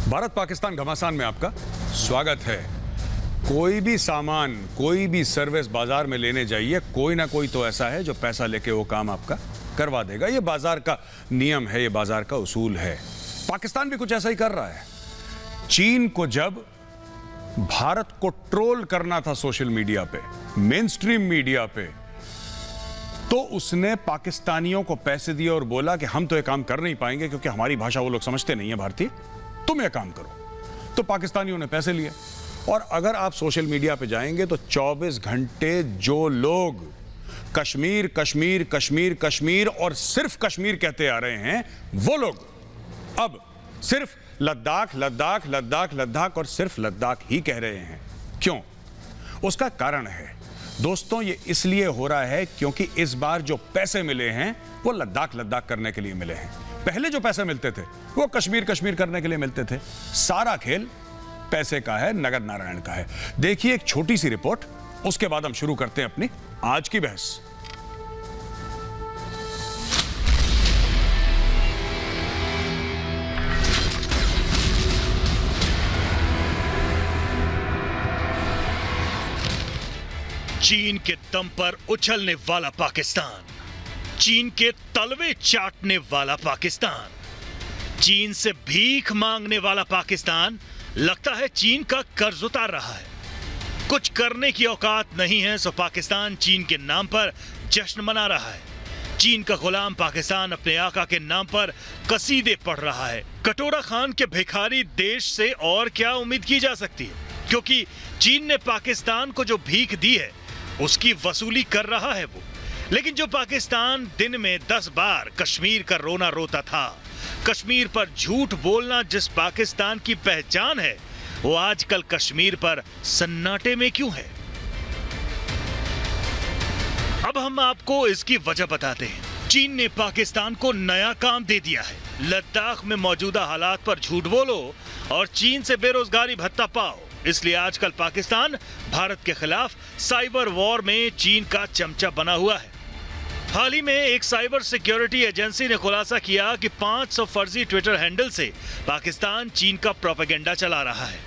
भारत पाकिस्तान घमासान में आपका स्वागत है। कोई भी सामान, कोई भी सर्विस बाजार में लेने जाइए, कोई ना कोई तो ऐसा है जो पैसा लेके वो काम आपका करवा देगा। ये बाजार का नियम है, ये बाजार का उसूल है। पाकिस्तान भी कुछ ऐसा ही कर रहा है। चीन को जब भारत को ट्रोल करना था सोशल मीडिया पे, मेन स्ट्रीम मीडिया पे, तो उसने पाकिस्तानियों को पैसे दिए और बोला कि हम तो ये काम कर नहीं पाएंगे क्योंकि हमारी भाषा वो लोग समझते नहीं है भारतीय, तुम ये काम करो। तो पाकिस्तानियों ने पैसे लिए। और अगर आप सोशल मीडिया पे जाएंगे तो 24 घंटे जो लोग कश्मीर कश्मीर कश्मीर कश्मीर और सिर्फ कश्मीर कहते आ रहे हैं, वो लोग अब सिर्फ लद्दाख लद्दाख लद्दाख लद्दाख और सिर्फ लद्दाख ही कह रहे हैं। क्यों? उसका कारण है दोस्तों, ये इसलिए हो रहा है क्योंकि इस बार जो पैसे मिले हैं वो लद्दाख लद्दाख करने के लिए मिले हैं। पहले जो पैसे मिलते थे वो कश्मीर कश्मीर करने के लिए मिलते थे। सारा खेल पैसे का है, नगद नारायण का है। देखिए एक छोटी सी रिपोर्ट, उसके बाद हम शुरू करते हैं अपनी आज की बहस। चीन के दम पर उछलने वाला पाकिस्तान, चीन के तलवे चाटने वाला पाकिस्तान, चीन से भीख मांगने वाला पाकिस्तान लगता है चीन का कर्ज उतार रहा है। कुछ करने की औकात नहीं है सो पाकिस्तान चीन के नाम पर जश्न मना रहा है। चीन का गुलाम पाकिस्तान अपने आका के नाम पर कसीदे पढ़ रहा है। कटोरा खान के भिखारी देश से और क्या उम्मीद की जा सकती है, क्योंकि चीन ने पाकिस्तान को जो भीख दी है उसकी वसूली कर रहा है वो। लेकिन जो पाकिस्तान दिन में 10 बार कश्मीर का रोना रोता था, कश्मीर पर झूठ बोलना जिस पाकिस्तान की पहचान है, वो आजकल कश्मीर पर सन्नाटे में क्यों है? अब हम आपको इसकी वजह बताते हैं। चीन ने पाकिस्तान को नया काम दे दिया है। लद्दाख में मौजूदा हालात पर झूठ बोलो और चीन से बेरोजगारी भत्ता पाओ। इसलिए आजकल पाकिस्तान भारत के खिलाफ साइबर वॉर में चीन का चमचा बना हुआ है। हाल ही में एक साइबर सिक्योरिटी एजेंसी ने खुलासा किया कि 500 फर्जी ट्विटर हैंडल से पाकिस्तान चीन का प्रोपेगेंडा चला रहा है।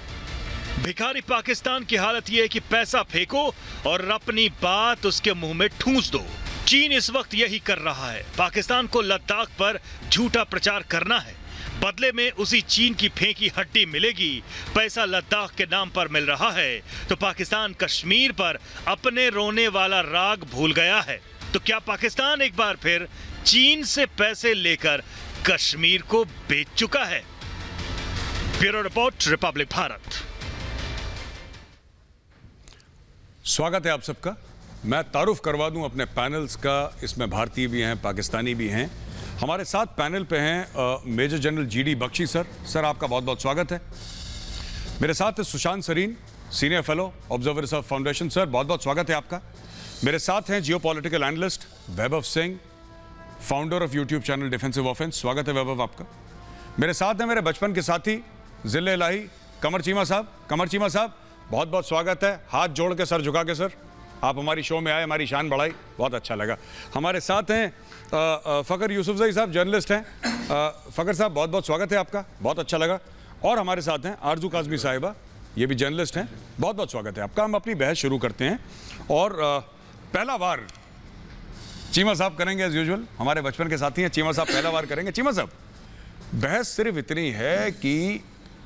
भिखारी पाकिस्तान की हालत यह है कि पैसा फेंको और अपनी बात उसके मुंह में ठूंस दो। चीन इस वक्त यही कर रहा है। पाकिस्तान को लद्दाख पर झूठा प्रचार करना है, बदले में उसी चीन की फेंकी हड्डी मिलेगी। पैसा लद्दाख के नाम पर मिल रहा है तो पाकिस्तान कश्मीर पर अपने रोने वाला राग भूल गया है। तो क्या पाकिस्तान एक बार फिर चीन से पैसे लेकर कश्मीर को बेच चुका है? Bureau report, Republic Bharat. स्वागत है आप सबका। मैं तारुफ करवा दूं अपने पैनल्स का। इसमें भारतीय भी हैं, पाकिस्तानी भी हैं। हमारे साथ पैनल पे हैं major general GD Bakshi sir. Sir आपका बहुत बहुत स्वागत है। मेरे साथ है Sushant Sareen, senior fellow, observers of foundation. Sir बहुत बहुत स्वागत है आपका। मेरे साथ हैं geopolitical analyst Vaibhav Singh, founder of YouTube channel defensive offence. स्वागत है वैभव आपका। मेरे साथ हैं मेरे बचपन के साथी जिले इलाही कमर चीमा साहब। कमर चीमा साहब बहुत बहुत स्वागत है। हाथ जोड़ के सर झुका के सर आप हमारी शो में आए, हमारी शान बढ़ाई, बहुत अच्छा लगा। हमारे साथ हैं फ़खर यूसुफजई साहब, जर्नलिस्ट हैं। फ़खर साहब बहुत बहुत स्वागत है आपका, बहुत अच्छा लगा। और हमारे साथ हैं आरजू काज़मी साहिबा, ये भी जर्नलिस्ट हैं। बहुत बहुत स्वागत है आपका। हम अपनी बहस शुरू करते हैं और पहला वार चीमा साहब करेंगे एज यूजुअल। हमारे बचपन के साथी हैं, चीमा साहब पहला वार करेंगे। चीमा साहब बहस सिर्फ इतनी है कि,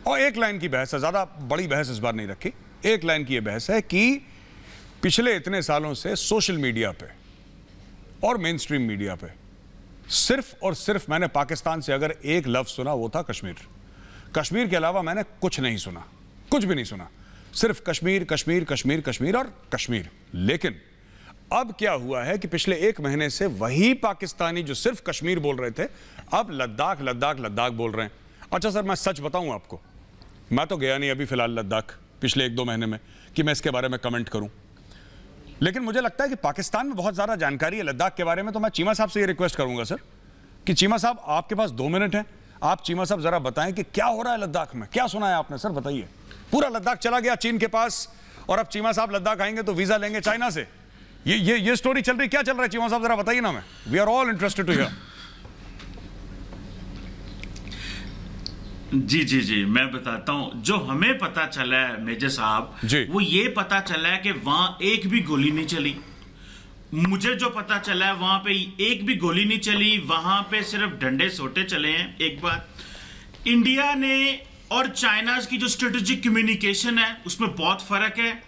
और एक लाइन की बहस है, ज़्यादा बड़ी बहस इस बार नहीं रखी, एक लाइन की ये बहस है कि पिछले इतने सालों से सोशल मीडिया पे और मेन स्ट्रीम मीडिया पे सिर्फ और सिर्फ मैंने पाकिस्तान से अगर एक लफ्ज़ सुना वो था कश्मीर। कश्मीर के अलावा मैंने कुछ नहीं सुना, कुछ भी नहीं सुना। सिर्फ कश्मीर कश्मीर कश्मीर कश्मीर और कश्मीर। लेकिन अब क्या हुआ है कि पिछले एक महीने से वही पाकिस्तानी जो सिर्फ कश्मीर बोल रहे थे, अब लद्दाख लद्दाख लद्दाख बोल रहे हैं। अच्छा सर, मैं सच बताऊं आपको, मैं तो गया नहीं अभी फिलहाल लद्दाख पिछले 1-2 महीने में कि मैं इसके बारे में कमेंट करूं। लेकिन मुझे लगता है कि पाकिस्तान में बहुत ज़्यादा जानकारी है लद्दाख के बारे में। तो मैं चीमा साहब से ये रिक्वेस्ट करूंगा सर कि चीमा साहब आपके पास 2 मिनट हैं, आप चीमा साहब ज़रा बताएं कि क्या हो रहा है लद्दाख में, क्या सुना है आपने? सर बताइए। पूरा लद्दाख चला गया चीन के पास और अब चीमा साहब लद्दाख आएंगे तो वीज़ा लेंगे चाइना से। ये स्टोरी चल रही, क्या चल रहा है चीमा साहब ज़रा बताइए ना। मैं we are all interested to hear. जी जी जी, मैं बताता हूँ। जो हमें पता चला है मेजर साहब, जी। वो ये पता चला है कि वहां एक भी गोली नहीं चली। मुझे जो पता चला है वहां पे एक भी गोली नहीं चली, वहां पे सिर्फ डंडे सोटे चले हैं। एक बात, इंडिया ने और चाइना की जो स्ट्रेटेजिक कम्युनिकेशन है उसमें बहुत फर्क है।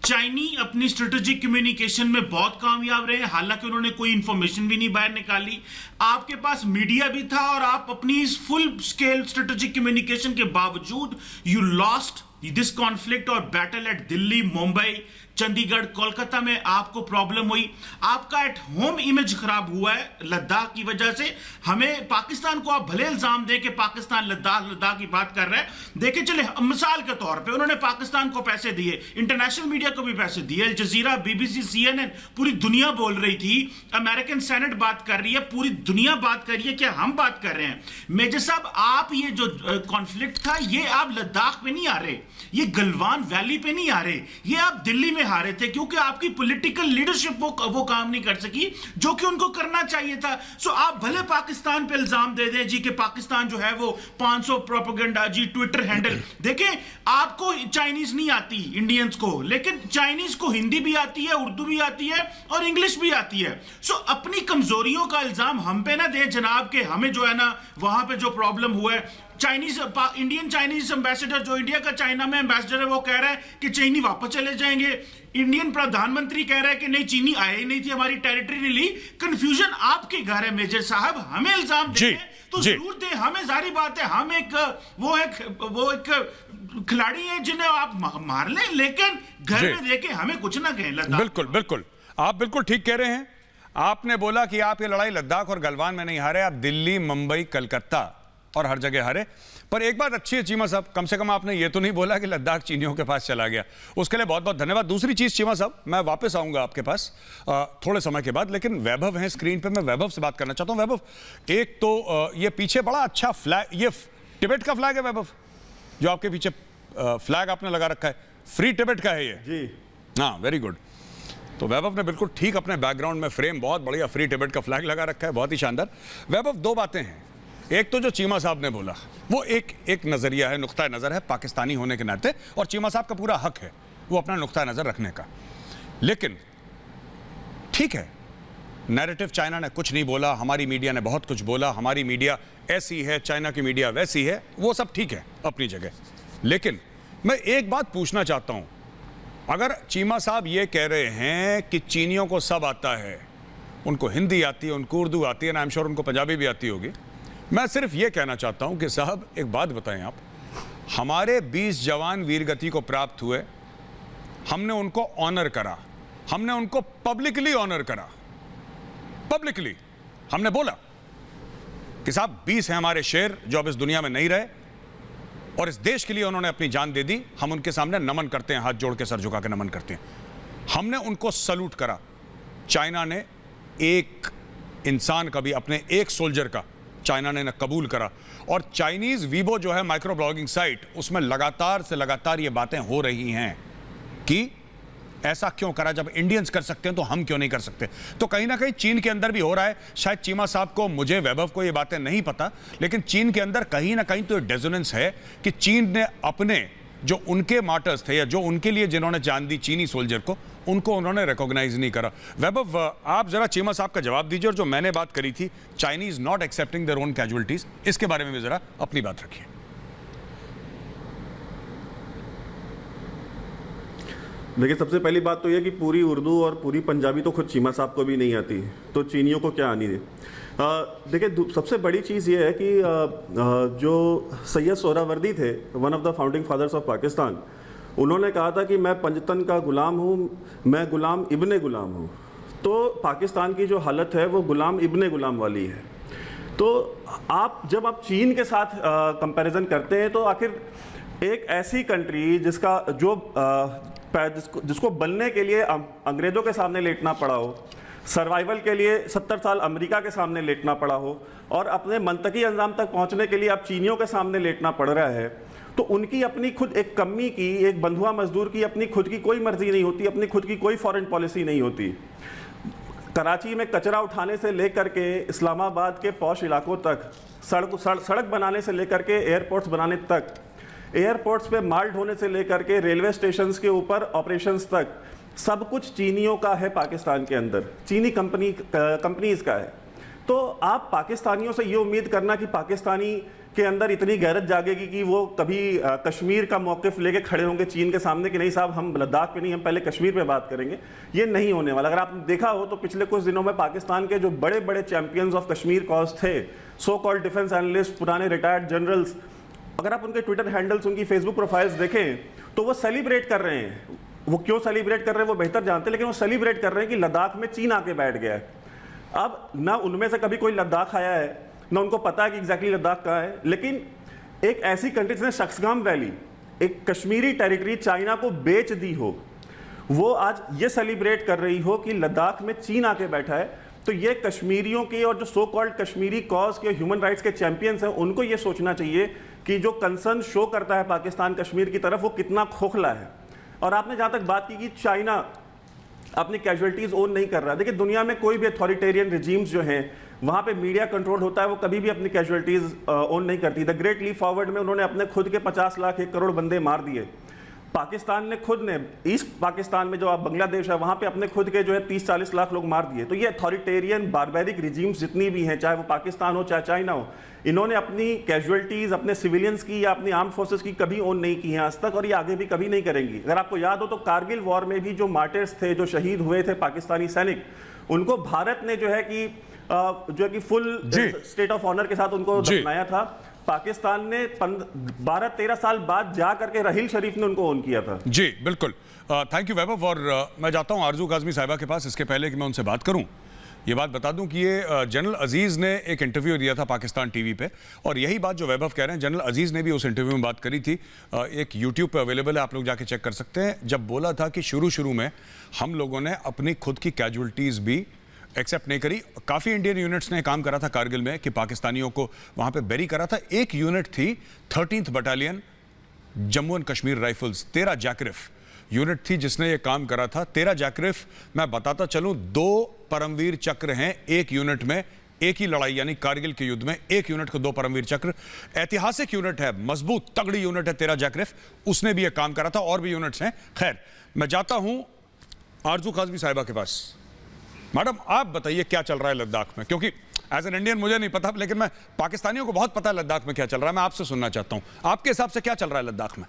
चाइनी अपनी स्ट्रेटेजिक कम्युनिकेशन में बहुत कामयाब रहे, हालांकि उन्होंने कोई इंफॉर्मेशन भी नहीं बाहर निकाली। आपके पास मीडिया भी था और आप अपनी इस फुल स्केल स्ट्रेटेजिक कम्युनिकेशन के बावजूद यू लॉस्ट दिस कॉन्फ्लिक्ट और बैटल एट दिल्ली, मुंबई, चंडीगढ़, कोलकाता में आपको प्रॉब्लम हुई। आपका एट होम इमेज खराब हुआ है लद्दाख की वजह से। हमें पाकिस्तान को आप भले इल्जाम दें कि पाकिस्तान लद्दाख की बात कर रहा है, देखे चले मिसाल के तौर पे उन्होंने पाकिस्तान को पैसे दिए, इंटरनेशनल मीडिया को भी पैसे दिए, अल जजीरा, बीबीसी, CNN, पूरी दुनिया बोल रही थी, अमेरिकन सेनेट बात कर रही है, पूरी दुनिया बात कर रही है, क्या हम बात कर रहे हैं? मेजर साहब, आप ये जो कॉन्फ्लिक्ट था ये आप लद्दाख पे नहीं आ रहे, ये गलवान वैली पे नहीं आ रहे, ये आप दिल्ली में हारे थे क्योंकि आपकी पॉलिटिकल लीडरशिप वो काम नहीं कर सकी जो कि उनको करना चाहिए था। सो आप भले पाकिस्तान पे इल्जाम दे दें जी कि पाकिस्तान जो है वो 500 प्रोपेगेंडा जी, ट्विटर हैंडल देखें, आपको चाइनीज नहीं आती इंडियंस को, लेकिन चाइनीज को हिंदी भी आती है, उर्दू भी आती है और इंग्लिश भी आती है। सो अपनी कमजोरियों का इल्जाम हम पे ना दें जनाब के हमें जो है ना वहां पे जो प्रॉब्लम हुआ है। इंडियन चाइनीज एम्बेसडर जो इंडिया का चाइना में एम्बेसडर है वो कह रहा है कि चीनी वापस चले जाएंगे। इंडियन प्रधानमंत्री कह रहा है कि नहीं, चीनी आए ही नहीं थी, हमारी टेरिटरी नहीं ली। कंफ्यूजन आपके घर है मेजर साहब, हमें इल्जाम दें तो जरूर दें। हमें जारी बात है, हम वो एक खिलाड़ी है जिन्हें आप मार लें, लेकिन घर में देके हमें कुछ ना कहें। बिल्कुल बिल्कुल, आप बिल्कुल ठीक कह रहे हैं। आपने बोला कि आप ये लड़ाई लद्दाख और गलवान में नहीं हारे, आप दिल्ली, मुंबई, कलकत्ता और हर जगह हारे। पर एक बात अच्छी है चीमा साहब, कम से कम आपने ये तो नहीं बोला कि लद्दाख चीनियों के पास चला गया, उसके लिए बहुत बहुत धन्यवाद। दूसरी चीज चीमा साहब, मैं वापस आऊंगा आपके पास थोड़े समय के बाद, लेकिन वैभव हैं स्क्रीन पे, मैं वैभव से बात करना चाहता हूं। वैभव, एक तो ये पीछे बड़ा अच्छा फ्लैग, ये टिबेट का फ्लैग है वैभव, जो आपके पीछे फ्लैग आपने लगा रखा है, फ्री टिबेट का है ये जी? हाँ, वेरी गुड। तो वैभव ने बिल्कुल ठीक अपने बैकग्राउंड में फ्रेम बहुत बढ़िया फ्री टिबेट का फ्लैग लगा रखा है, बहुत ही शानदार। वैभव, दो बातें हैं। एक तो जो चीमा साहब ने बोला वो एक नजरिया है, नुक्ता नजर है पाकिस्तानी होने के नाते, और चीमा साहब का पूरा हक है वो अपना नुक्ता नजर रखने का। लेकिन ठीक है, नैरेटिव चाइना ने कुछ नहीं बोला, हमारी मीडिया ने बहुत कुछ बोला, हमारी मीडिया ऐसी है, चाइना की मीडिया वैसी है, वो सब ठीक है अपनी जगह। लेकिन मैं एक बात पूछना चाहता हूं, अगर चीमा साहब ये कह रहे हैं कि चीनियों को सब आता है, उनको हिंदी आती है, उनको उर्दू आती है, आई एम श्योर उनको पंजाबी भी आती होगी, मैं सिर्फ ये कहना चाहता हूं कि साहब एक बात बताएं आप, हमारे 20 जवान वीरगति को प्राप्त हुए, हमने उनको ऑनर करा, हमने उनको पब्लिकली ऑनर करा, पब्लिकली हमने बोला कि साहब 20 हैं हमारे शेर जो अब इस दुनिया में नहीं रहे और इस देश के लिए उन्होंने अपनी जान दे दी, हम उनके सामने नमन करते हैं, हाथ जोड़ के सर झुका के नमन करते हैं, हमने उनको सल्यूट करा। चाइना ने एक इंसान का भी, अपने एक सोल्जर का चाइना ने न कबूल करा, और चाइनीज वीबो जो है माइक्रो ब्लॉगिंग साइट, उसमें लगातार से लगातार ये बातें हो रही हैं कि ऐसा क्यों करा, जब इंडियंस कर सकते हैं तो हम क्यों नहीं कर सकते। तो कहीं ना कहीं चीन के अंदर भी हो रहा है, शायद चीमा साहब को, मुझे, वैभव को ये बातें नहीं पता, लेकिन चीन के अंदर कहीं ना कहीं तो डेजोनेंस है कि चीन ने अपने जो उनके मार्टर्स थे या जो उनके लिए जिन्होंने जान दी चीनी सोल्जर को, उनको उन्होंने रिकॉग्नाइज नहीं करा। वैभव, आप जरा चीमा साहब का जवाब दीजिए, और जो मैंने बात करी थी Chinese not accepting their own casualties, इसके बारे में भी जरा अपनी बात रखिए। देखिए, सबसे पहली बात तो यह कि पूरी उर्दू और पूरी पंजाबी तो खुद चीमा साहब को भी नहीं आती, तो चीनियों को क्या आनी है। देखिए, सबसे बड़ी चीज़ ये है कि जो सैयद सोहरावर्दी थे, one of the founding fathers of Pakistan, उन्होंने कहा था कि मैं पंजतन का गुलाम हूँ, मैं गुलाम इब्ने गुलाम हूँ। तो पाकिस्तान की जो हालत है वो गुलाम इब्ने गुलाम वाली है। तो जब आप चीन के साथ कंपैरिजन करते हैं तो आखिर एक ऐसी कंट्री जिसको बनने के लिए अंग्रेज़ों के सामने लेटना पड़ा हो, सर्वाइवल के लिए 70 साल अमेरिका के सामने लेटना पड़ा हो, और अपने मंतकी अंजाम तक पहुंचने के लिए अब चीनियों के सामने लेटना पड़ रहा है, तो उनकी अपनी खुद एक कमी की, एक बंधुआ मजदूर की अपनी खुद की कोई मर्जी नहीं होती, अपनी खुद की कोई फॉरेन पॉलिसी नहीं होती। कराची में कचरा उठाने से लेकर के इस्लामाबाद के पॉश इलाकों तक सड़क बनाने से लेकर के एयरपोर्ट्स बनाने तक, एयरपोर्ट्स पे माल ढोने से लेकर के रेलवे स्टेशंस के ऊपर ऑपरेशंस तक, सब कुछ चीनियों का है पाकिस्तान के अंदर, चीनी कंपनीज का है। तो आप पाकिस्तानियों से ये उम्मीद करना कि पाकिस्तानी के अंदर इतनी गैरत जागेगी कि वो कभी कश्मीर का मौक़िफ़ लेके खड़े होंगे चीन के सामने कि नहीं साहब हम लद्दाख पे नहीं, हम पहले कश्मीर पे बात करेंगे, ये नहीं होने वाला। अगर आपने देखा हो तो पिछले कुछ दिनों में पाकिस्तान के जो बड़े बड़े चैंपियंस ऑफ कश्मीर कॉज थे, सो कॉल्ड डिफेंस एनालिस्ट, पुराने रिटायर्ड जनरल्स, अगर आप उनके ट्विटर हैंडल्स, उनकी फेसबुक प्रोफाइल्स देखें तो वो सेलिब्रेट कर रहे हैं। वो क्यों सेलिब्रेट कर रहे हैं वो बेहतर जानते हैं, लेकिन वो सेलिब्रेट कर रहे हैं कि लद्दाख में चीन आके बैठ गया है। अब ना उनमें से कभी कोई लद्दाख आया है, ना उनको पता है कि एग्जैक्टली लद्दाख कहाँ है, लेकिन एक ऐसी कंट्री जिसने शख्सगाम वैली, एक कश्मीरी टेरिटरी चाइना को बेच दी हो, वो आज ये सेलिब्रेट कर रही हो कि लद्दाख में चीन आके बैठा है, तो ये कश्मीरियों के और जो सो कॉल्ड कश्मीरी कॉज के ह्यूमन राइट्स के चैंपियंस हैं, उनको ये सोचना चाहिए कि जो कंसर्न शो करता है पाकिस्तान कश्मीर की तरफ वो कितना खोखला है। और आपने जहाँ तक बात की कि चाइना अपनी कैजुअलिटीज़ ओन नहीं कर रहा, देखिए दुनिया में कोई भी अथॉरिटेरियन रिजीम्स जो हैं वहाँ पे मीडिया कंट्रोल होता है, वो कभी भी अपनी कैजुअलिटीज़ ओन नहीं करती। द ग्रेट लीप फॉरवर्ड में उन्होंने अपने खुद के 50 लाख 1 करोड़ बंदे मार दिए। पाकिस्तान ने खुद ने ईस्ट पाकिस्तान में जो आप बांग्लादेश है वहाँ पे अपने खुद के जो है 30-40 लाख लोग मार दिए। तो ये अथॉरिटेरियन बारबेरिक रिजीम्स जितनी भी हैं, चाहे वो पाकिस्तान हो चाहे चाइना हो, इन्होंने अपनी कैजुअलिटीज़ अपने सिविलियंस की या अपनी आर्म्ड फोर्सेस की कभी ओन नहीं की है आज तक, और ये आगे भी कभी नहीं करेंगी। अगर आपको याद हो तो कारगिल वॉर में भी जो मार्टिर्स थे, जो शहीद हुए थे पाकिस्तानी सैनिक, उनको भारत ने जो है कि फुल स्टेट ऑफ ऑनर के साथ उनको दफनाया था। पाकिस्तान ने 12-13 साल बाद जा करके रहील शरीफ ने उनको ओन किया था। जी बिल्कुल, थैंक यू वैभव। और मैं जाता हूं आरजू काज़मी साहिबा के पास। इसके पहले कि मैं उनसे बात करूं, ये बात बता दूं कि ये जनरल अजीज ने एक इंटरव्यू दिया था पाकिस्तान टीवी पे, और यही बात जो वैभव कह रहे हैं जनरल अजीज ने भी उस इंटरव्यू में बात करी थी। एक यूट्यूब पे अवेलेबल है, आप लोग जाके चेक कर सकते हैं। जब बोला था कि शुरू में हम लोगों ने अपनी खुद की कैजुअलिटीज़ भी एक्सेप्ट नहीं करी। काफ़ी इंडियन यूनिट्स ने काम करा था कारगिल में कि पाकिस्तानियों को वहाँ पे बेरी करा था। एक यूनिट थी 13th battalion Jammu and Kashmir rifles, 13 JAKRIF unit थी जिसने ये काम करा था। 13 जैकरिफ, मैं बताता चलूँ, 2 परमवीर चक्र हैं एक यूनिट में, एक ही लड़ाई यानी कारगिल के युद्ध में एक यूनिट को 2 परमवीर चक्र। ऐतिहासिक यूनिट है, मजबूत तगड़ी यूनिट है 13 जैकरिफ, उसने भी ये काम करा था। और भी यूनिट्स हैं। खैर, मैं जाता हूँ आरजू काज़मी साहिबा के पास। मैडम, आप बताइए क्या चल रहा है लद्दाख में, क्योंकि एज एन इंडियन मुझे नहीं पता, लेकिन मैं पाकिस्तानियों को बहुत पता है लद्दाख में क्या चल रहा है। मैं आपसे सुनना चाहता हूं, आपके हिसाब से क्या चल रहा है लद्दाख में?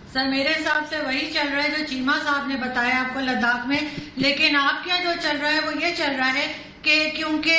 सर, मेरे हिसाब से वही चल रहा है जो चीमा साहब ने बताया आपको लद्दाख में। लेकिन आपके यहाँ जो चल रहा है वो ये चल रहा है कि क्योंकि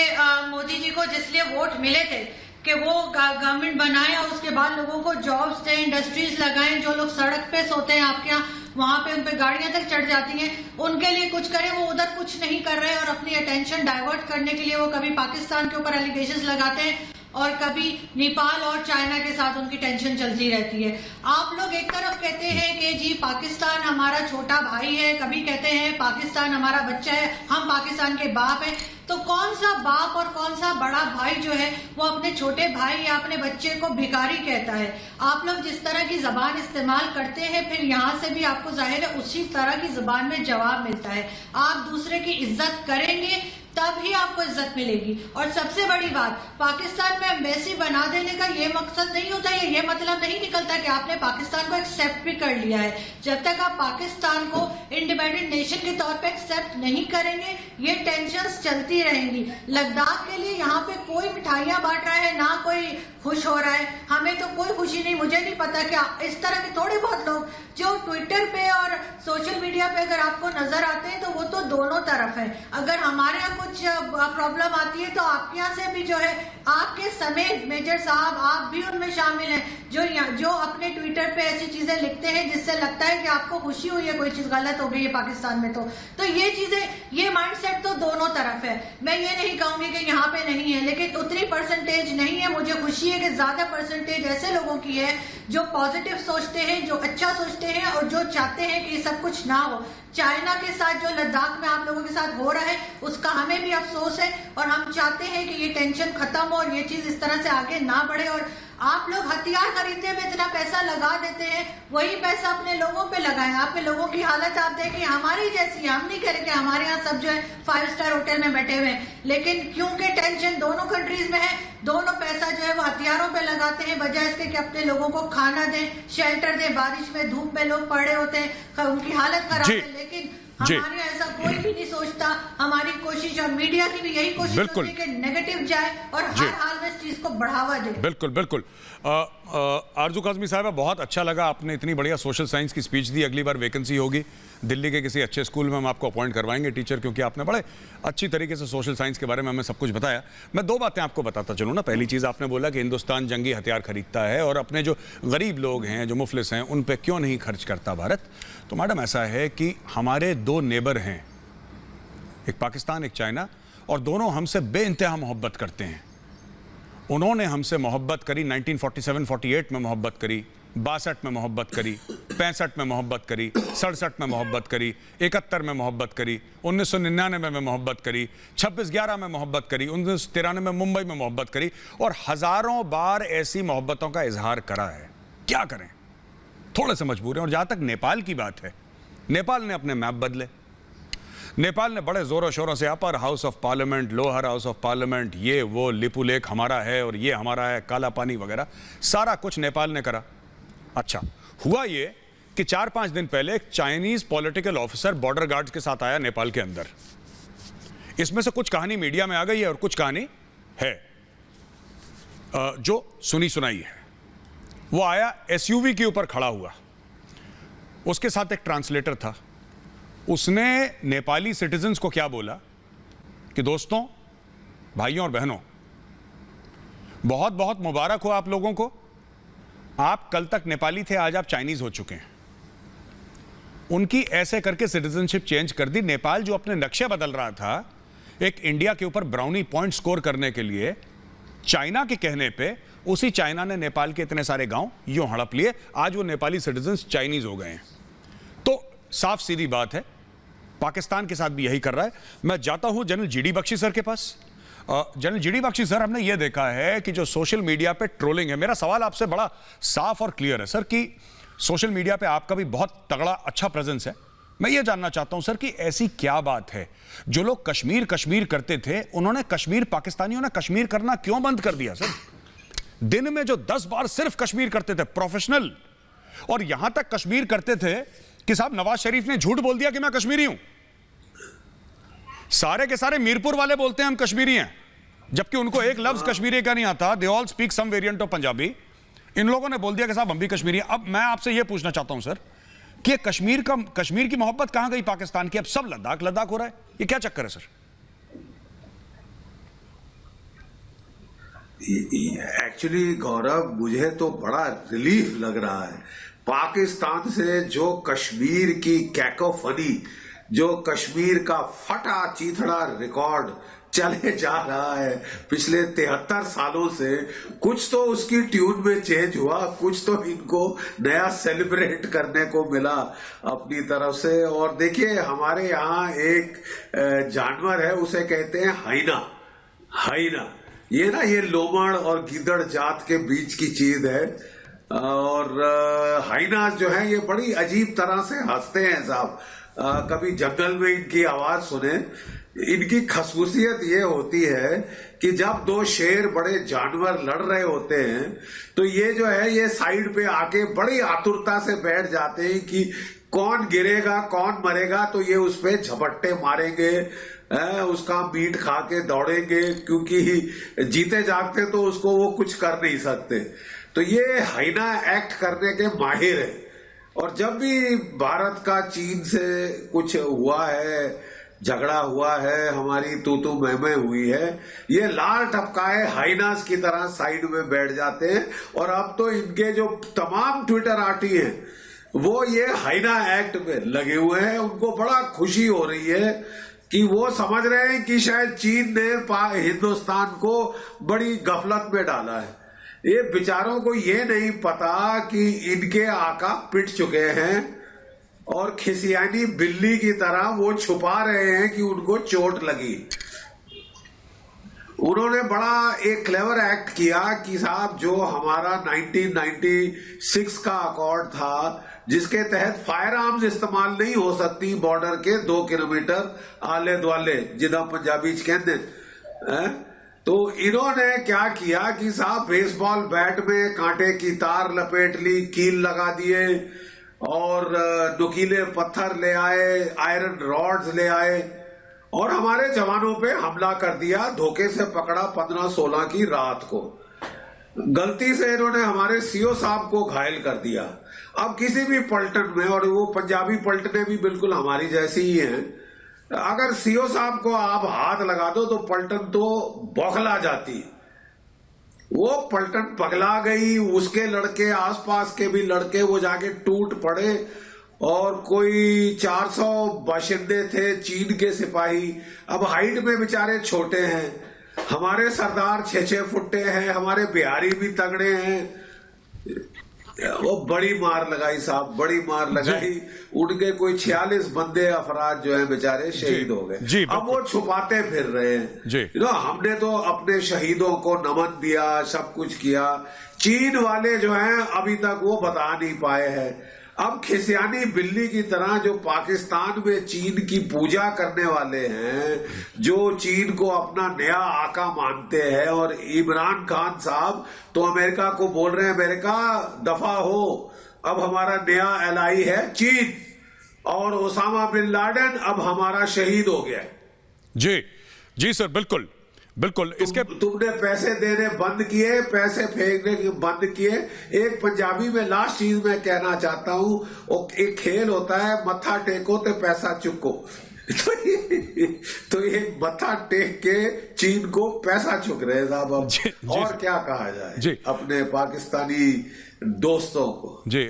मोदी जी को जिसलिए वोट मिले थे कि वो गवर्नमेंट बनाए और उसके बाद लोगों को जॉब्स दें, इंडस्ट्रीज लगाएं, जो लोग सड़क पे सोते हैं आपके यहाँ, वहां पे उन पे गाड़ियां तक चढ़ जाती हैं, उनके लिए कुछ करें। वो उधर कुछ नहीं कर रहे और अपनी अटेंशन डाइवर्ट करने के लिए वो कभी पाकिस्तान के ऊपर एलिगेशंस लगाते हैं और कभी नेपाल और चाइना के साथ उनकी टेंशन चलती रहती है। आप लोग एक तरफ कहते हैं कि जी पाकिस्तान हमारा छोटा भाई है, कभी कहते हैं पाकिस्तान हमारा बच्चा है, हम पाकिस्तान के बाप हैं। तो कौन सा बाप और कौन सा बड़ा भाई जो है वो अपने छोटे भाई या अपने बच्चे को भिखारी कहता है? आप लोग जिस तरह की जबान इस्तेमाल करते हैं, फिर यहाँ से भी आपको जाहिर है उसी तरह की जबान में जवाब मिलता है। आप दूसरे की इज्जत करेंगे तब ही आपको इज्जत मिलेगी। और सबसे बड़ी बात, पाकिस्तान में एम्बेसी बना देने का ये मकसद नहीं होता है, ये मतलब नहीं निकलता कि आपने पाकिस्तान को एक्सेप्ट भी कर लिया है। जब तक आप पाकिस्तान को इंडिपेंडेंट नेशन के तौर पे एक्सेप्ट नहीं करेंगे, ये टेंशंस चलती रहेंगी। लद्दाख के लिए यहाँ पे कोई मिठाइयां बांट रहा है, ना कोई खुश हो रहा है। हमें तो कोई खुशी नहीं, मुझे नहीं पता क्या इस तरह के थोड़े बहुत लोग जो ट्विटर पे और सोशल मीडिया पे अगर आपको नजर आते हैं तो वो तो दोनों तरफ है। अगर हमारे यहाँ कुछ प्रॉब्लम आती है तो आपके यहाँ से भी जो है, आपके समेत मेजर साहब आप भी उनमें शामिल हैं जो अपने ट्विटर पे ऐसी चीजें लिखते हैं जिससे लगता है कि आपको खुशी हुई है कोई चीज गलत हो गई है पाकिस्तान में। तो ये चीजें, ये माइंडसेट तो दोनों तरफ है। मैं ये नहीं कहूंगी कि यहाँ पे नहीं है, लेकिन उतनी परसेंटेज नहीं है। मुझे खुशी है कि ज्यादा परसेंटेज ऐसे लोगों की है जो पॉजिटिव सोचते हैं, जो अच्छा सोचते हैं और जो चाहते हैं कि सब कुछ ना हो। चाइना के साथ जो लद्दाख में आप लोगों के साथ हो रहा है उसका हमें भी अफसोस है और हम चाहते हैं कि ये टेंशन खत्म हो और ये चीज इस तरह से आगे ना बढ़े। और आप लोग हथियार खरीदने में इतना पैसा लगा देते हैं, वही पैसा अपने लोगों पे लगाएं। आपके लोगों की हालत आप देखिए, हमारी जैसी है। हम नहीं कह रहे कि हमारे यहाँ सब जो है 5 स्टार होटल में बैठे हुए हैं, लेकिन क्योंकि टेंशन दोनों कंट्रीज में है, दोनों पैसा जो है वो हथियारों पे लगाते हैं, बजाय इसके कि अपने लोगों को खाना दें, शेल्टर दें। बारिश में धूप में लोग पड़े होते हैं, उनकी हालत खराब है, लेकिन हमारे ऐसा कोई भी नहीं सोचता। हमारी कोशिश और मीडिया की भी यही कोशिश होती है कि नेगेटिव जाए और हर हाल में इस चीज को बढ़ावा दे। बिल्कुल बिल्कुल। आरजू काज़मी साहब, बहुत अच्छा लगा, आपने इतनी बढ़िया सोशल साइंस की स्पीच दी। अगली बार वैकेंसी होगी दिल्ली के किसी अच्छे स्कूल में, हम आपको अपॉइंट करवाएंगे टीचर, क्योंकि आपने बड़े अच्छी तरीके से सोशल साइंस के बारे में हमें सब कुछ बताया। मैं 2 बातें आपको बताता चलूँ ना। पहली चीज़, आपने बोला कि हिंदुस्तान जंगी हथियार खरीदता है और अपने जो गरीब लोग हैं, जो मुफलिस हैं, उन पर क्यों नहीं खर्च करता भारत। तो मैडम, ऐसा है कि हमारे 2 नेबर हैं, एक पाकिस्तान एक चाइना, और दोनों हमसे बेइंतहा मोहब्बत करते हैं। उन्होंने हमसे मोहब्बत करी 1947-48 में मोहब्बत करी, 62 में मोहब्बत करी, 65 में मोहब्बत करी, 67 में मोहब्बत करी, 71 में मोहब्बत करी, 1999 में मोहब्बत करी, 26/11 में मोहब्बत करी, 1993 में मुंबई में मोहब्बत करी, और हजारों बार ऐसी मोहब्बतों का इजहार करा है। क्या करें, थोड़े से मजबूर हैं। और जहां तक नेपाल की बात है, नेपाल ने अपने मैप बदले। नेपाल ने बड़े जोरों शोरों से upper house of parliament, lower house of parliament, ये वो, लिपू लेक हमारा है और ये हमारा है, काला पानी वगैरह, सारा कुछ नेपाल ने करा। अच्छा, हुआ ये कि 4-5 दिन पहले एक Chinese political officer border guards के साथ आया नेपाल के अंदर। इसमें से कुछ कहानी मीडिया में आ गई है और कुछ कहानी है जो सुनी सुनाई है। वो आया, एसयूवी के ऊपर खड़ा हुआ, उसके साथ एक ट्रांसलेटर था। उसने नेपाली सिटीजन्स को क्या बोला कि दोस्तों, भाइयों और बहनों, बहुत बहुत मुबारक हो आप लोगों को, आप कल तक नेपाली थे, आज आप चाइनीज हो चुके हैं। उनकी ऐसे करके सिटीजनशिप चेंज कर दी। नेपाल जो अपने नक्शे बदल रहा था एक इंडिया के ऊपर ब्राउनी पॉइंट स्कोर करने के लिए, चाइना के कहने पे उसी चाइना ने नेपाल के इतने सारे गांव यूं हड़प लिए। आज वो नेपाली सिटीजन्स चाइनीज हो गए हैं। तो साफ सीधी बात है, पाकिस्तान के साथ भी यही कर रहा है। मैं जाता हूं जनरल जीडी बख्शी सर के पास। जनरल जीडी बख्शी सर, हमने ये देखा है कि जो सोशल मीडिया पे ट्रोलिंग है, मेरा सवाल आपसे बड़ा साफ और क्लियर है सर कि सोशल मीडिया पे आपका भी बहुत तगड़ा अच्छा प्रेजेंस है। मैं ये जानना चाहता हूं सर कि ऐसी क्या बात है, जो लोग कश्मीर कश्मीर करते थे, उन्होंने कश्मीर, पाकिस्तानियों ने कश्मीर करना क्यों बंद कर दिया सर? दिन में जो 10 बार सिर्फ कश्मीर करते थे प्रोफेशनल, और यहां तक कश्मीर करते थे कि साहब नवाज शरीफ ने झूठ बोल दिया कि मैं कश्मीरी हूं। सारे के सारे मीरपुर वाले बोलते हैं हम कश्मीरी हैं, जबकि उनको एक लफ्ज कश्मीरी का नहीं आता। They all speak some variant of Punjabi. इन लोगों ने बोल दिया कि साहब हम भी कश्मीरी हैं। अब मैं आपसे यह पूछना चाहता हूं सर कि कश्मीर की मोहब्बत कहां गई पाकिस्तान की? अब सब लद्दाख लद्दाख हो रहा है, ये क्या चक्कर है सर? एक्चुअली गौरव, मुझे तो बड़ा रिलीफ लग रहा है। पाकिस्तान से जो कश्मीर की कैकोफनी, जो कश्मीर का फटा चीथड़ा रिकॉर्ड चले जा रहा है पिछले 73 सालों से, कुछ तो उसकी ट्यून में चेंज हुआ, कुछ तो इनको नया सेलिब्रेट करने को मिला अपनी तरफ से। और देखिए, हमारे यहाँ एक जानवर है, उसे कहते हैं हाइना। हाइना ये लोमड़ और गीदड़ जात के बीच की चीज है। और हाइना जो है ये बड़ी अजीब तरह से हंसते हैं साहब। कभी जंगल में इनकी आवाज सुने, इनकी खसूसियत ये होती है कि जब 2 शेर बड़े जानवर लड़ रहे होते हैं तो ये जो है ये साइड पे आके बड़ी आतुरता से बैठ जाते हैं कि कौन गिरेगा कौन मरेगा, तो ये उस पे झपट्टे मारेंगे, उसका मीट खा के दौड़ेंगे, क्योंकि जीते जागते तो उसको वो कुछ कर नहीं सकते। तो ये हाइना एक्ट करने के माहिर है। और जब भी भारत का चीन से कुछ हुआ है, झगड़ा हुआ है, हमारी तू मैं हुई है, ये लाल टपकाए हाइनास की तरह साइड में बैठ जाते हैं। और अब तो इनके जो तमाम ट्विटर आर्टी हैं वो ये हाइना एक्ट में लगे हुए हैं। उनको बड़ा खुशी हो रही है कि वो समझ रहे हैं कि शायद चीन ने हिंदुस्तान को बड़ी गफलत में डाला है। ये बेचारों को ये नहीं पता कि इनके आका पिट चुके हैं और खिसियानी बिल्ली की तरह वो छुपा रहे हैं कि उनको चोट लगी। उन्होंने बड़ा एक क्लेवर एक्ट किया कि साहब जो हमारा 1996 का अकॉर्ड था जिसके तहत फायर आर्म्स इस्तेमाल नहीं हो सकती बॉर्डर के 2 किलोमीटर आले द्वाले जिदा पंजाबी च कहते हैं, तो इन्होंने क्या किया कि साहब बेसबॉल बैट में कांटे की तार लपेट ली, कील लगा दिए और नुकीले पत्थर ले आए, आयरन रॉड्स ले आए और हमारे जवानों पे हमला कर दिया। धोखे से पकड़ा 15-16 की रात को। गलती से इन्होंने हमारे सीओ साहब को घायल कर दिया। अब किसी भी पलटन में, और वो पंजाबी पलटने भी बिल्कुल हमारी जैसी ही हैं, अगर सीओ साहब को आप हाथ लगा दो तो पलटन तो बौखला जाती। वो पलटन पगला गई, उसके लड़के, आसपास के भी लड़के वो जाके टूट पड़े और कोई 400 बाशिंदे थे चीन के सिपाही। अब हाइट में बेचारे छोटे हैं, हमारे सरदार 6-6 फुट्टे हैं, हमारे बिहारी भी तगड़े हैं। वो बड़ी मार लगाई साहब, बड़ी मार लगाई। उनके कोई 46 बंदे अफराद जो हैं बेचारे शहीद हो गए। अब वो छुपाते फिर रहे हैं। हमने तो अपने शहीदों को नमन दिया, सब कुछ किया। चीन वाले जो हैं अभी तक वो बता नहीं पाए हैं। अब खिसियानी बिल्ली की तरह जो पाकिस्तान में चीन की पूजा करने वाले हैं, जो चीन को अपना नया आका मानते हैं, और इमरान खान साहब तो अमेरिका को बोल रहे हैं अमेरिका दफा हो, अब हमारा नया एलाई है चीन, और ओसामा बिन लादेन अब हमारा शहीद हो गया। जी जी सर, बिल्कुल बिल्कुल। इसके तुमने पैसे देने बंद किए, पैसे फेंकने बंद किए। एक पंजाबी में लास्ट चीज मैं कहना चाहता हूं, एक खेल होता है मत्था टेको ते पैसा चुको। तो ये मत्था टेक के चीन को पैसा चुक रहे साहब अब। और क्या कहा जाए अपने पाकिस्तानी दोस्तों को। जी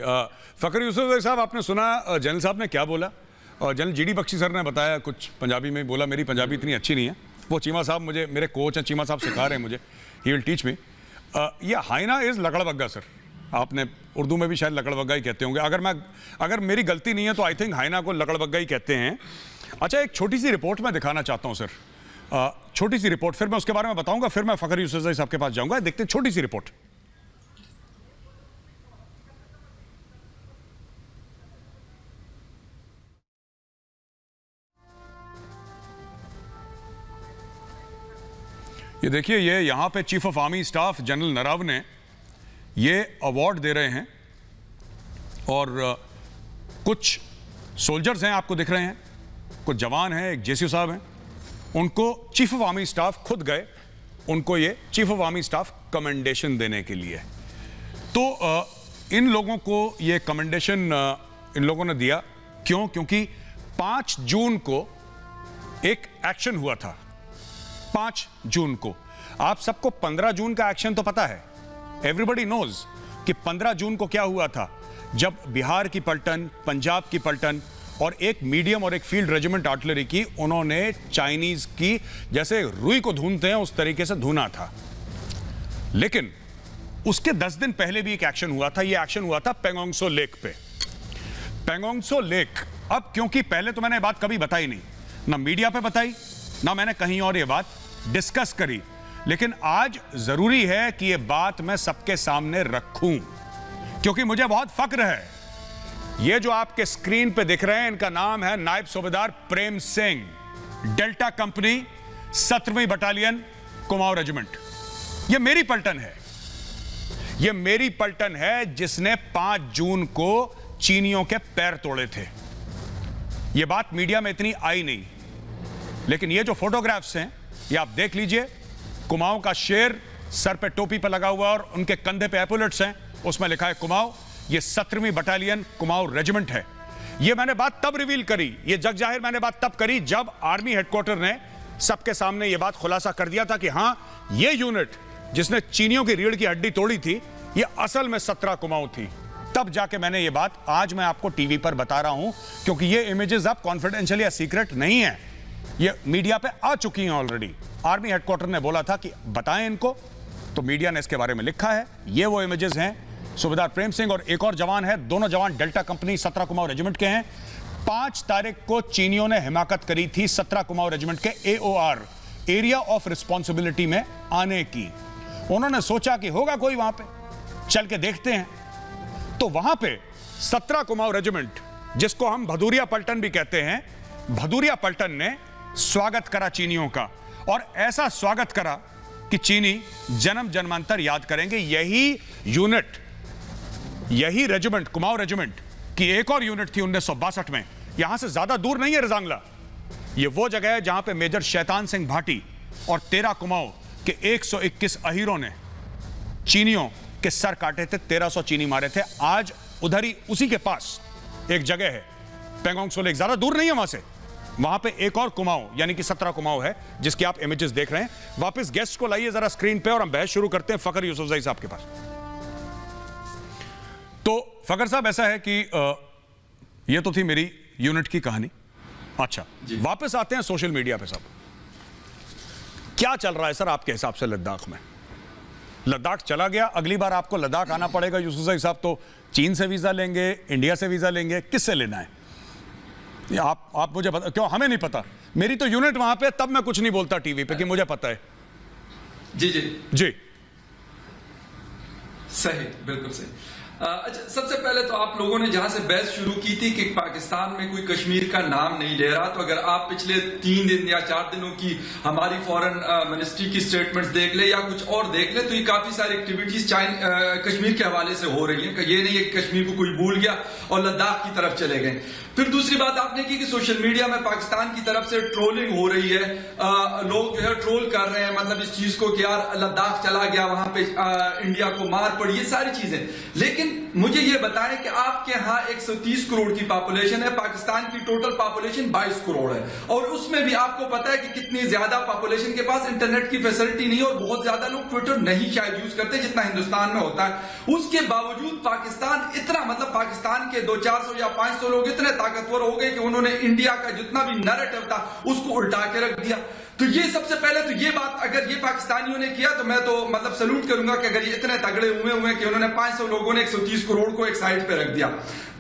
फखर यूसुफ साहब, आपने सुना जनरल साहब ने क्या बोला, और जनरल जीडी बख्शी सर ने बताया कुछ पंजाबी में बोला। मेरी पंजाबी इतनी अच्छी नहीं है, वो चीमा साहब मुझे, मेरे कोच हैं चीमा साहब, सिखा रहे हैं मुझे, ही विल टीच मी। ये हाइना इज लकड़बग्गा सर, आपने उर्दू में भी शायद लकड़बग्गा ही कहते होंगे। अगर मेरी गलती नहीं है तो आई थिंक हाइना को लकड़बग्गा ही कहते हैं। अच्छा, एक छोटी सी रिपोर्ट मैं दिखाना चाहता हूँ सर, छोटी सी रिपोर्ट, फिर मैं उसके बारे में बताऊंगा, फिर मैं फखर यूसुफ साहब के पास जाऊंगा। देखते हैं छोटी सी रिपोर्ट। ये देखिए, ये यहाँ पे chief of army staff general Naravane ये अवार्ड दे रहे हैं, और कुछ सोल्जर्स हैं आपको दिख रहे हैं, कुछ जवान हैं, एक जेसीओ साहब हैं, उनको चीफ ऑफ आर्मी स्टाफ खुद गए उनको ये chief of army staff commendation देने के लिए। तो इन लोगों को ये कमेंडेशन इन लोगों ने दिया क्यों? क्योंकि 5 जून को एक एक्शन हुआ था। 5 जून को, आप सबको 15 जून का एक्शन तो पता है, एवरीबॉडी नोज कि 15 जून को क्या हुआ था, जब बिहार की पलटन, पंजाब की पलटन और एक मीडियम और एक फील्ड रेजिमेंट आर्टिलरी की, उन्होंने चाइनीज की जैसे रुई को धूनते हैं उस तरीके से धुना था। लेकिन उसके 10 दिन पहले भी एक एक्शन हुआ था। यह एक्शन हुआ था पेंगोंग त्सो लेक पे। पेंगोंग त्सो लेक, अब क्योंकि पहले तो मैंने बात कभी बताई नहीं, ना मीडिया पे बताई, ना मैंने कहीं और ये बात डिस्कस करी, लेकिन आज जरूरी है कि ये बात मैं सबके सामने रखूं, क्योंकि मुझे बहुत फक्र है। ये जो आपके स्क्रीन पे दिख रहे हैं, इनका नाम है नायब सूबेदार प्रेम सिंह, डेल्टा कंपनी 17वीं बटालियन कुमाऊं रेजिमेंट। ये मेरी पलटन है, ये मेरी पलटन है जिसने 5 जून को चीनियों के पैर तोड़े थे। ये बात मीडिया में इतनी आई नहीं, लेकिन ये जो फोटोग्राफ्स हैं ये आप देख लीजिए। कुमाऊं का शेर सर पे टोपी पे लगा हुआ और उनके कंधे पे एपोलेट्स हैं, उसमें लिखा है कुमाऊं। ये 17वीं बटालियन कुमाऊं रेजिमेंट है। ये मैंने बात तब रिवील करी, ये जग जाहिर मैंने बात तब करी जब आर्मी हेडक्वार्टर ने सबके सामने ये बात खुलासा कर दिया था कि हां, ये यूनिट जिसने चीनियों की रीढ़ की हड्डी तोड़ी थी, ये असल में 17 कुमाऊं थी। तब जाके मैंने ये बात आज मैं आपको टीवी पर बता रहा हूं, क्योंकि ये इमेजेस अब कॉन्फिडेंशियल या सीक्रेट नहीं है, ये मीडिया पे आ चुकी हैं ऑलरेडी। आर्मी हेडक्वार्टर ने बोला था कि बताएं इनको, तो मीडिया ने इसके बारे में लिखा है। ये वो इमेजेस हैं, सूबेदार प्रेम सिंह और एक और जवान है, दोनों जवान डेल्टा कंपनी 17 कुमाऊं रेजिमेंट के हैं। 5 तारीख को चीनियों ने हिमाकत करी थी 17 कुमाऊं रेजिमेंट के AOR एरिया ऑफ रिस्पॉन्सिबिलिटी में आने की। उन्होंने सोचा कि होगा कोई वहां पे, चल के देखते हैं। तो वहां पे 17 कुमाऊं रेजिमेंट, जिसको हम भदूरिया पलटन भी कहते हैं, भदूरिया पलटन ने स्वागत करा चीनियों का, और ऐसा स्वागत करा कि चीनी जन्म जन्मांतर याद करेंगे। यही यूनिट, यही रेजिमेंट, कुमाऊं रेजिमेंट की एक और यूनिट थी 1962 में। यहां से ज्यादा दूर नहीं है रजांगला, ये वो जगह है जहां पे मेजर शैतान सिंह भाटी और 13 कुमाऊं के 121 अहीरों ने चीनियों के सर काटे थे, 1300 चीनी मारे थे। आज उधर ही उसी के पास एक जगह है पेंगोंग सोलेक, ज्यादा दूर नहीं है वहां से, वहां पे एक और कुमाऊं यानी कि 17 कुमाऊं है जिसकी आप इमेजेस देख रहे हैं। वापस गेस्ट को लाइए जरा स्क्रीन पे और हम बहस शुरू करते हैं फकर यूसुफजई साहब के पास। तो फकर साहब, ऐसा है कि ये तो थी मेरी यूनिट की कहानी। अच्छा, वापस आते हैं सोशल मीडिया पे। साहब, क्या चल रहा है सर आपके हिसाब से लद्दाख में? लद्दाख चला गया, अगली बार आपको लद्दाख आना पड़ेगा यूसुफजई साहब, तो चीन से वीजा लेंगे, इंडिया से वीजा लेंगे, किससे लेना है? आप मुझे पता, क्यों हमें नहीं पता? मेरी तो यूनिट वहां पे, तब मैं कुछ नहीं बोलता टीवी पे कि मुझे पता है। जी जी जी, सही, बिल्कुल सही। अच्छा, सबसे पहले तो आप लोगों ने जहां से बहस शुरू की थी कि पाकिस्तान में कोई कश्मीर का नाम नहीं ले रहा, तो अगर आप पिछले 3 दिन या 4 दिनों की हमारी फॉरेन मिनिस्ट्री की स्टेटमेंट्स देख ले या कुछ और देख ले, तो ये काफी सारी एक्टिविटीज कश्मीर के हवाले से हो रही है। ये नहीं है कि कश्मीर को कोई भूल गया और लद्दाख की तरफ चले गए। फिर दूसरी बात आपने की कि सोशल मीडिया में पाकिस्तान की तरफ से ट्रोलिंग हो रही है, लोग जो है ट्रोल कर रहे हैं, मतलब इस चीज को कि यार लद्दाख चला गया, वहां पे इंडिया को मार पड़ी, ये सारी चीजें। लेकिन मुझे ये बताएं कि आपके यहाँ 130 करोड़ की पॉपुलेशन है, पाकिस्तान की टोटल पॉपुलेशन 22 करोड़ है, और उसमें भी आपको पता है कि कितनी ज्यादा पॉपुलेशन के पास इंटरनेट की फैसिलिटी नहीं, और बहुत ज्यादा लोग ट्विटर नहीं शायद यूज करते जितना हिंदुस्तान में होता है। उसके बावजूद पाकिस्तान इतना, मतलब पाकिस्तान के 200-400 या 500 लोग इतने ताकतवर हो गए कि उन्होंने इंडिया का जितना भी नैरेटिव था उसको उल्टा के रख दिया। तो ये सबसे पहले तो ये बात अगर ये पाकिस्तानियों ने किया तो मैं तो मतलब सैल्यूट करूंगा कि अगर ये इतने तगड़े हुए कि उन्होंने 500 लोगों ने 130 करोड़ को एक साइड पे रख दिया।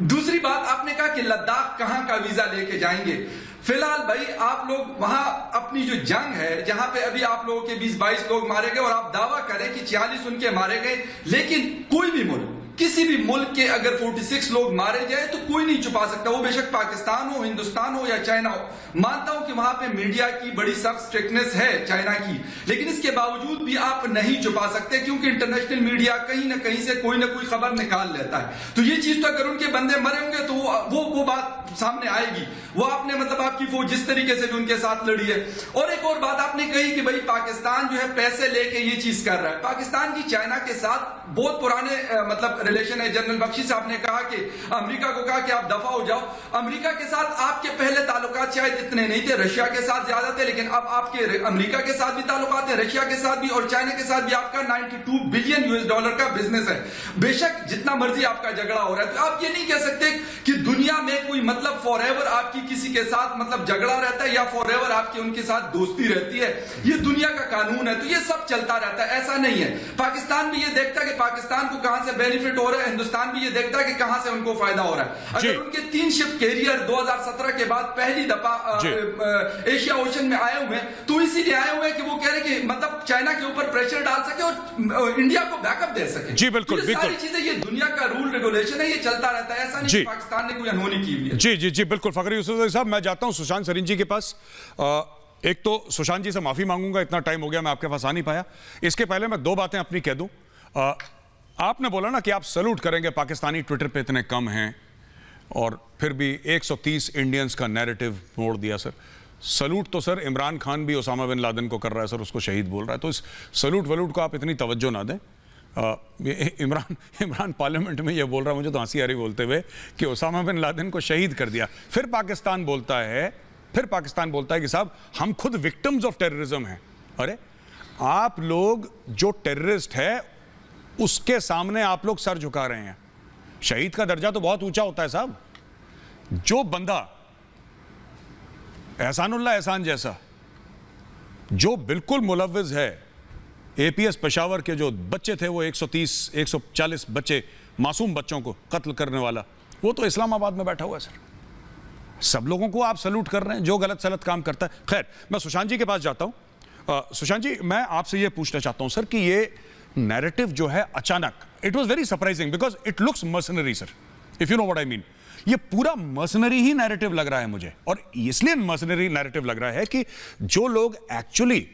दूसरी बात आपने कहा कि लद्दाख कहां का वीजा लेके जाएंगे। फिलहाल भाई आप लोग वहां अपनी जो जंग है, जहां पे अभी आप लोगों के 20-22 लोग मारे गए और आप दावा करें कि 46 उनके मारे गए, लेकिन कोई भी मुल्क, किसी भी मुल्क के अगर 46 लोग मारे जाए तो कोई नहीं छुपा सकता, वो बेशक पाकिस्तान हो, हिंदुस्तान हो या चाइना हो। मानता हूं कि वहां पे मीडिया की बड़ी सख्त स्ट्रिक्टनेस है चाइना की, लेकिन इसके बावजूद भी आप नहीं छुपा सकते क्योंकि इंटरनेशनल मीडिया कहीं ना कहीं से कोई ना कोई खबर निकाल लेता है। तो ये चीज तो अगर उनके बंदे मरे होंगे तो वो बात सामने आएगी। वो आपने मतलब आपकी फौज जिस तरीके से भी उनके साथ लड़ी है। और एक और बात आपने कही कि भाई पाकिस्तान जो है पैसे लेके ये चीज कर रहा है। पाकिस्तान की चाइना के साथ बहुत पुराने मतलब रिलेशन है। जनरल बख्शी साहब ने कहा कि अमेरिका को कहा कि आप दफा हो जाओ। अमेरिका के साथ आपके पहले ताल्लुकात शायद इतने नहीं थे, रशिया के साथ ज्यादा थे, लेकिन अब आपके अमेरिका के साथ भी ताल्लुकात है, रशिया के साथ भी और चाइना के साथ भी आपका 92 बिलियन US$ का बिजनेस है। बेशक जितना मर्जी आपका झगड़ा हो रहा है, तो आप ये नहीं कह सकते कि दुनिया में कोई मतलब फॉरएवर आपकी किसी के साथ मतलब झगड़ा रहता है या फॉरएवर आपकी उनके साथ दोस्ती रहती है। ये दुनिया का कानून है, तो ये सब चलता रहता है, ऐसा नहीं है। पाकिस्तान भी ये देखता है कि पाकिस्तान को कहां से बेनिफिट हो रहा है, हिंदुस्तान भी ये देखता है कि कहां से उनको फायदा हो रहा है। अगर उनके 3 शिप कैरियर 2017 के बाद पहली दफा एशिया ओशन में आए हुए हैं, तो इसीलिए आए हुए हैं कि वो कह रहे कि मतलब चाइना के ऊपर प्रेशर डाल सके और इंडिया को बैकअप दे सके। जी बिल्कुल, ये सारी चीजें, ये दुनिया का रूल रेगुलेशन है, ये चलता रहता है, ऐसा नहीं कि पाकिस्तान ने कोई अनहोनी की हुई है। जी जी जी बिल्कुल। फकर यूसुफजई साहब, मैं जाता हूं सुशांत सरीन जी के पास। एक तो सुशांत जी से माफी मांगूंगा, इतना टाइम हो गया मैं आपके पास आ नहीं पाया। इसके पहले मैं 2 बातें अपनी कह दूं। आपने बोला ना कि आप सैल्यूट करेंगे, पाकिस्तानी ट्विटर पे इतने कम हैं और फिर भी 130 इंडियंस का नैरेटिव मोड़ दिया। सर सैल्यूट तो सर इमरान खान भी ओसामा बिन लादेन को कर रहा है सर, उसको शहीद बोल रहा है, तो इस सैल्यूट वैल्यूट को आप इतनी तवज्जो ना दें। इमरान पार्लियामेंट में ये बोल रहा है, मुझे तो हंसी आ रही बोलते हुए कि ओसामा बिन लादेन को शहीद कर दिया। फिर पाकिस्तान बोलता है कि साहब हम खुद विक्टिम्स ऑफ टेररिज्म हैं। अरे आप लोग जो टेररिस्ट है उसके सामने आप लोग सर झुका रहे हैं। शहीद का दर्जा तो बहुत ऊंचा होता है साहब। जो बंदा एहसानुल्लाह एहसान जैसा, जो बिल्कुल मुलव्विज है, APS पेशावर के जो बच्चे थे वो 130-140 बच्चे, मासूम बच्चों को कत्ल करने वाला, वो तो इस्लामाबाद में बैठा हुआ है सर। सब लोगों को आप सैल्यूट कर रहे हैं जो गलत सलत काम करता है। खैर, मैं सुशांत जी के पास जाता हूं। सुशांत जी, मैं आपसे ये पूछना चाहता हूं सर कि ये नैरेटिव जो है अचानक, it was very surprising because it looks mercenary sir, if you know what I mean. ये पूरा मर्सनरी ही नैरेटिव लग रहा है मुझे, और इसलिए मर्सनरी नैरेटिव लग रहा है कि जो लोग एक्चुअली,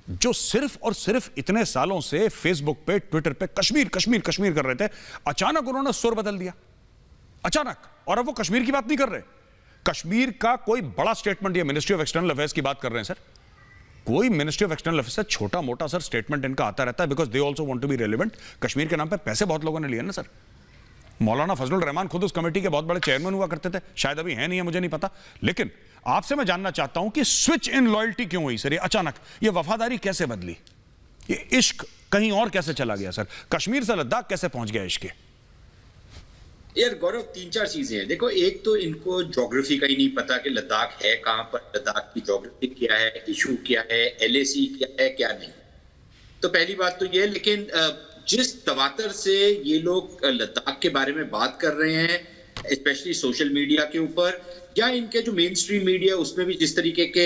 जो सिर्फ और सिर्फ इतने सालों से फेसबुक पे, ट्विटर पे कश्मीर कश्मीर कश्मीर कर रहे थे, अचानक उन्होंने सुर बदल दिया अचानक, और अब वो कश्मीर की बात नहीं कर रहे। कश्मीर का कोई बड़ा स्टेटमेंट, ये मिनिस्ट्री ऑफ एक्सटर्नल अफेयर्स की बात कर रहे हैं सर, कोई मिनिस्ट्री ऑफ एक्सटर्नल अफेयर्स से छोटा मोटा सर स्टेटमेंट इनका आता रहता है, because they also want to be relevant. Kashmir के नाम पे पैसे बहुत लोगों ने लिए ना सर। मौलाना फजलुर रहमान खुद उस कमेटी के बहुत बड़े चेयरमैन हुआ करते थे, शायद अभी है नहीं है, मुझे नहीं पता। लेकिन आपसे मैं जानना चाहता हूं कि स्विच इन लॉयल्टी क्यों हुई सर, ये अचानक, ये वफादारी कैसे बदली, ये इश्क कहीं और कैसे चला गया सर, कश्मीर से लद्दाख कैसे पहुंच गया इश्क? यार गौरव, 3-4 चीजें हैं। देखो, एक तो इनको ज्योग्राफी का ही नहीं पता कि लद्दाख है कहां पर, लद्दाख की ज्योग्राफी क्या है, इशू क्या है, LAC क्या है, क्या नहीं। तो पहली बात तो ये। लेकिन जिस तवातर से ये लोग लद्दाख के बारे में बात कर रहे हैं, स्पेशली सोशल मीडिया के ऊपर, या इनके जो मेन स्ट्रीम मीडिया उसमें भी जिस तरीके के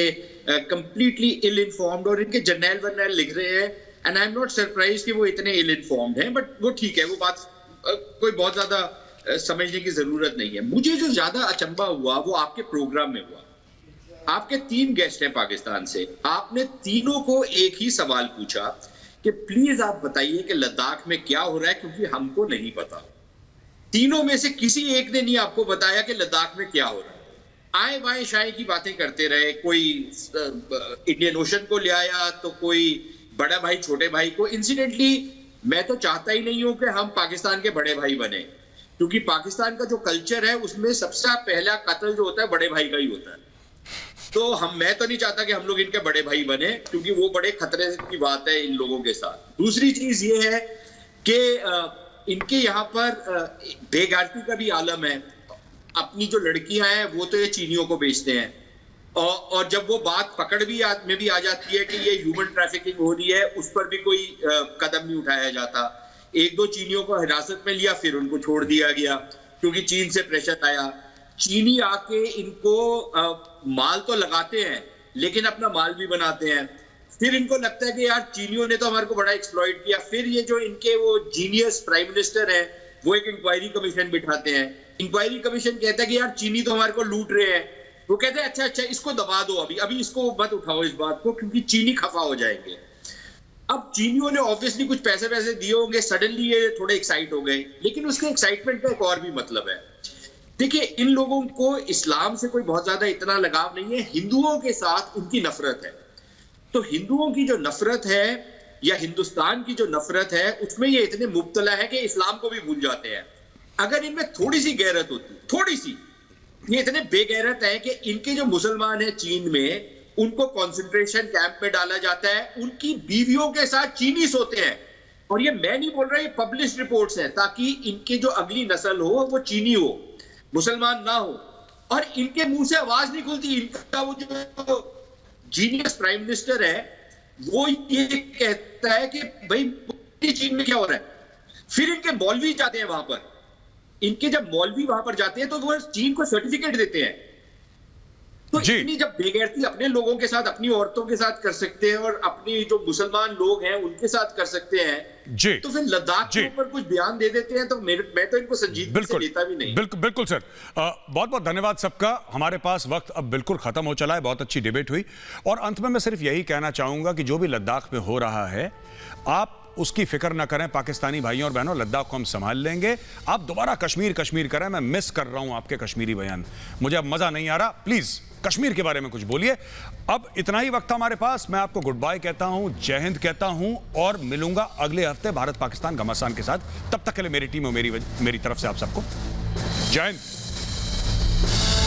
कंप्लीटली इल इन्फॉर्म्ड और इनके जर्नल वर्नल लिख रहे हैं, and I am not surprise कि वो इतने इल इन्फॉर्म्ड हैं, बट वो ठीक है, वो बात कोई बहुत ज्यादा समझने की जरूरत नहीं है। मुझे जो ज्यादा अचंभा हुआ वो आपके प्रोग्राम में हुआ। आपके 3 गेस्ट हैं पाकिस्तान से, आपने तीनों को एक ही सवाल पूछा कि प्लीज आप बताइए कि लद्दाख में क्या हो रहा है, क्योंकि हमको नहीं पता। तीनों में से किसी एक ने नहीं आपको बताया कि लद्दाख में क्या हो रहा है। आए बाएं शाये की बातें करते रहे, कोई इंडियन ओशन को ले आया, तो कोई बड़ा भाई छोटे भाई को। इंसिडेंटली मैं तो चाहता ही नहीं हूं कि हम पाकिस्तान के बड़े भाई बने, क्योंकि पाकिस्तान का जो कल्चर है उसमें सबसे पहला कत्ल जो होता है बड़े भाई का ही होता है। तो मैं तो नहीं चाहता कि हम लोग इनके बड़े भाई बने, क्योंकि वो बड़े खतरे की बात है इन लोगों के साथ। दूसरी चीज ये है कि इनके यहाँ पर बेगारती का भी आलम है। अपनी जो लड़कियां हैं वो तो ये चीनियों को बेचते हैं, और जब वो बात पकड़ भी में भी आ जाती है कि ये ह्यूमन ट्रैफिकिंग हो रही है, उस पर भी कोई कदम नहीं उठाया जाता। 1-2 चीनियों को हिरासत में लिया, फिर उनको छोड़ दिया गया क्योंकि चीन से प्रेशर आया। चीनी आके इनको माल तो लगाते हैं, लेकिन अपना माल भी बनाते हैं। फिर इनको लगता है कि यार चीनियों ने तो हमारे को बड़ा एक्सप्लॉइट किया। फिर ये जो इनके वो जीनियस प्राइम मिनिस्टर है, वो एक इंक्वायरी कमीशन बिठाते हैं। इंक्वायरी कमीशन कहता है कि यार चीनी तो हमारे को लूट रहे हैं। वो कहते हैं अच्छा इसको दबा दो, अभी इसको मत उठाओ इस बात को, क्योंकि चीनी खफा हो जाएंगे। अब चीनियों ने ऑब्वियसली कुछ पैसे दिए होंगे, सडनली ये थोड़े एक्साइट हो गए। लेकिन उसके एक्साइटमेंट का एक और भी मतलब है। देखिए, इन लोगों को इस्लाम से कोई बहुत ज्यादा इतना लगाव नहीं है, हिंदुओं के साथ उनकी नफरत है। तो हिंदुओं की जो नफरत है या हिंदुस्तान की जो नफरत है, उसमें ये इतने मुब्तला है कि इस्लाम को भी भूल जाते हैं। अगर इनमें थोड़ी सी गैरत होती, थोड़ी सी, ये इतने बेगैरत है कि इनके जो मुसलमान हैं चीन में, उनको कंसंट्रेशन कैंप में डाला जाता है, उनकी बीवियों के साथ चीनी सोते हैं। और ये मैं नहीं बोल रहा, ये पब्लिश्ड रिपोर्ट्स हैं, ताकि इनकी जो अगली नस्ल हो वो चीनी हो, मुसलमान ना हो। और इनके मुंह से आवाज नहीं खुलती। इनका वो जो जीनियस प्राइम मिनिस्टर है, वो ये कहता है कि भाई चीन में क्या हो रहा है। फिर इनके मौलवी जाते हैं वहां पर, इनके जब मौलवी वहां पर जाते हैं तो वो चीन को सर्टिफिकेट देते हैं। तो इतनी जब बेगैरती अपने लोगों के साथ, अपनी औरतों के साथ कर सकते हैं, और अपनी जो मुसलमान लोग हैं उनके साथ कर सकते हैं जी, तो फिर लद्दाख के ऊपर कुछ बयान दे देते हैं। तो मैं तो इनको संजीदगी से लेता भी नहीं। बिल्कुल सर, बहुत बहुत धन्यवाद सबका। हमारे पास वक्त अब बिल्कुल खत्म हो चला है, बहुत अच्छी डिबेट हुई। और अंत में मैं सिर्फ यही कहना चाहूंगा कि जो भी लद्दाख में हो रहा है, आप उसकी फिक्र ना करें पाकिस्तानी भाइयों और बहनों, लद्दाख को हम संभाल लेंगे। आप दोबारा कश्मीर करें, मैं मिस कर रहा हूं आपके कश्मीरी बयान, मुझे अब मजा नहीं आ रहा। प्लीज कश्मीर के बारे में कुछ बोलिए। अब इतना ही वक्त हमारे पास, मैं आपको गुड बाय कहता हूं, जय हिंद कहता हूं, और मिलूंगा अगले हफ्ते भारत पाकिस्तान घमासान के साथ। तब तक के लिए मेरी टीम और मेरी तरफ से आप सबको जय हिंद।